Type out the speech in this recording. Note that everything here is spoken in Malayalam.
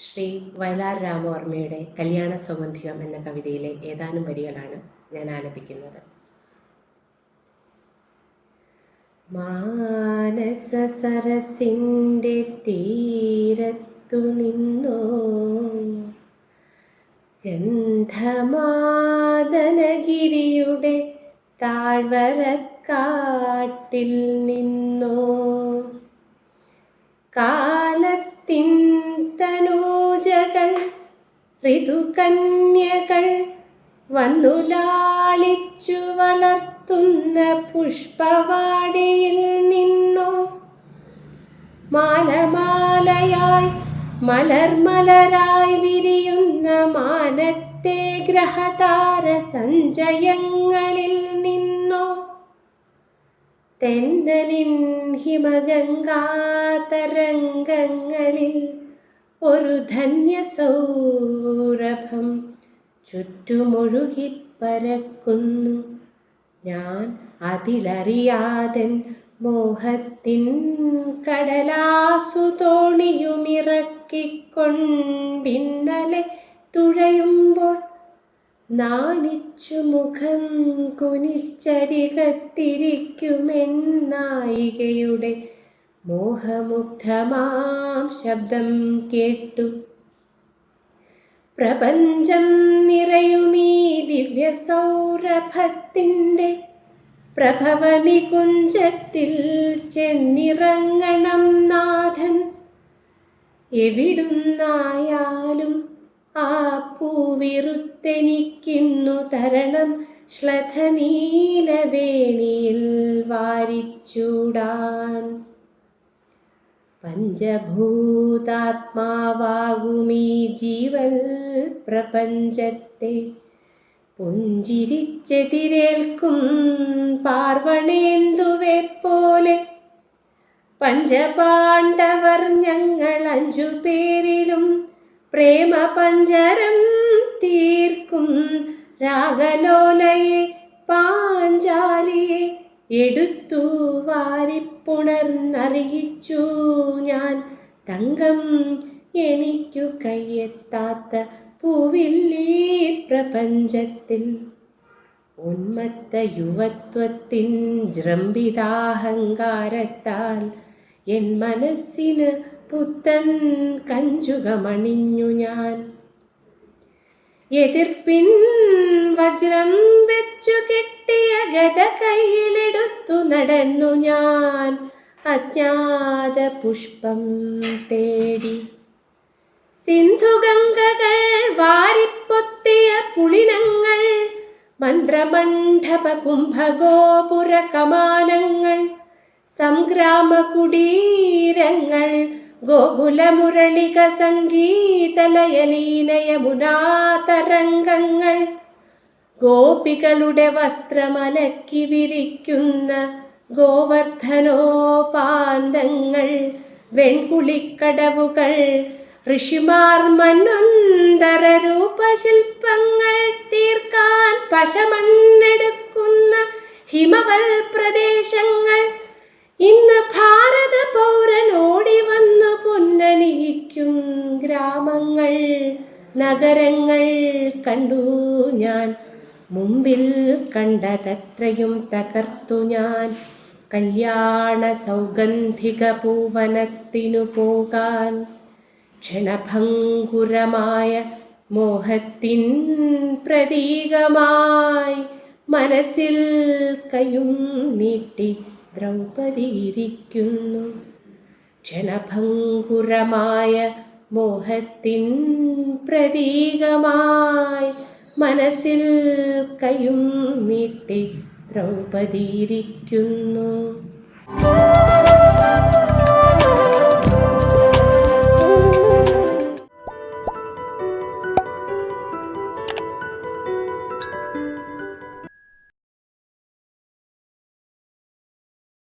ശ്രീ വയലാർ രാമവർമ്മയുടെ കല്യാണ സൗഗന്ധികം എന്ന കവിതയിലെ ഏതാനും വരികളാണ് ഞാൻ ആലപിക്കുന്നത്. മാനസ സരസിൻ്റെ തീരത്തു നിന്നോ, ഗന്ധമാദനഗിരിയുടെ താഴ്വരക്കാട്ടിൽ നിന്നോ, കാലത്തിൻ തനൂജകൾ ഋതുകന്യകൾ വന്നു ലാളിച്ചു വളർത്തുന്ന പുഷ്പവാടിയിൽ നിന്നോ, മാലമാലയായി മലർമലരായി വിരിയുന്ന മാനത്തെ ഗ്രഹതാര സഞ്ചയങ്ങളിൽ നിന്നോ, തെന്നലിൻ ഹിമഗംഗാതരംഗങ്ങളിൽ ഒരു ധന്യസൗരഭം ചുറ്റുമൊഴുകിപ്പരക്കുന്നു. ഞാൻ അതിലറിയാതൻ മോഹത്തിൻ കടലാസു തോണിയുമിറക്കിക്കൊണ്ടിന്നലെ തുഴയുമ്പോൾ, നാണിച്ചു മുഖം കുനിച്ചരികത്തിരിക്കുമെന്നായികയുടെ മോഹമുഗ്ധമാം ശബ്ദം കേട്ടു. പ്രപഞ്ചം നിറയുമീ ദിവ്യസൗരഭത്തിൻ്റെ പ്രഭവനികുഞ്ചത്തിൽ ചെന്നിറങ്ങണം നാഥൻ. എവിടുന്നായാലും ആ പൂവിറുത്തെനിക്കിന്നു തരണം ശ്ലഥനീലവേണിയിൽ വാരിച്ചൂടാൻ. പഞ്ചഭൂതാത്മാവാകുമീ ജീവൽ പ്രപഞ്ചത്തെ പുഞ്ചിരിച്ചെതിരേൽക്കും പാർവണേന്ദുവെ പോലെ, പഞ്ചപാണ്ഡവർ ഞങ്ങൾ 5 പേരിലും പ്രേമപഞ്ചരം തീർക്കും രാഗലോലയെ പാഞ്ചാലിയെ എടുത്തു വാരിപ്പുണർന്നറിയിച്ചു ഞാൻ. തങ്കം എനിക്കു കയ്യെത്താത്ത പൂവില്ലീ പ്രപഞ്ചത്തിൽ. ഉന്മത്ത യുവത്വത്തിൻ ജൃംഭിതാഹങ്കാരത്താൽ എൻ മനസ്സിന് പുത്തൻ കഞ്ചുകമണിഞ്ഞു ഞാൻ. എതിർപ്പിൻ വജ്രം വെച്ചു കെട്ടിയ ഗദ കയ്യിലെടുത്തു നടന്നു ഞാൻ അജ്ഞാത പുഷ്പം തേടി. സിന്ധുഗംഗകൾ വാരിപ്പൊത്തിയ പുളിനങ്ങൾ, മന്ത്രമണ്ഡപ കുംഭഗോപുര കമാനങ്ങൾ, സംഗ്രാമ കുടീരങ്ങൾ, ഗോകുലമുരളിക സംഗീതലയലീന യമുനാതരംഗങ്ങൾ, ഗോപികളുടെ വസ്ത്രമലക്കി വിരിക്കുന്ന ഗോവർദ്ധനോപാന്തങ്ങൾ, വെൺകുളിക്കടവുകൾ, ഋഷിമാർ മന്വന്തര രൂപശില്പങ്ങൾ തീർക്കാൻ പശമണ്ണെടുക്കുന്ന ഹിമവൽ പ്രദേശങ്ങൾ, ഇന്ന് ഭാരത പൗരൻ ഓടി വന്നു പൊന്നണിയിക്കും ഗ്രാമങ്ങൾ നഗരങ്ങൾ കണ്ടു ഞാൻ. മുമ്പിൽ കണ്ടതത്രയും തകർത്തു ഞാൻ കല്യാണ സൗഗന്ധിക പൂവനത്തിനു പോകാൻ. ക്ഷണഭംഗുരമായ മോഹത്തിൻ പ്രതീകമായി മനസ്സിൽ കയ്യും നീട്ടി ദ്രൗപദിയിരിക്കുന്നു. ക്ഷണഭംഗുരമായ മോഹത്തിൻ പ്രതീകമായി മനസ്സിൽ കയ്യും നീട്ടി ദ്രൗപദിയിരിക്കുന്നു.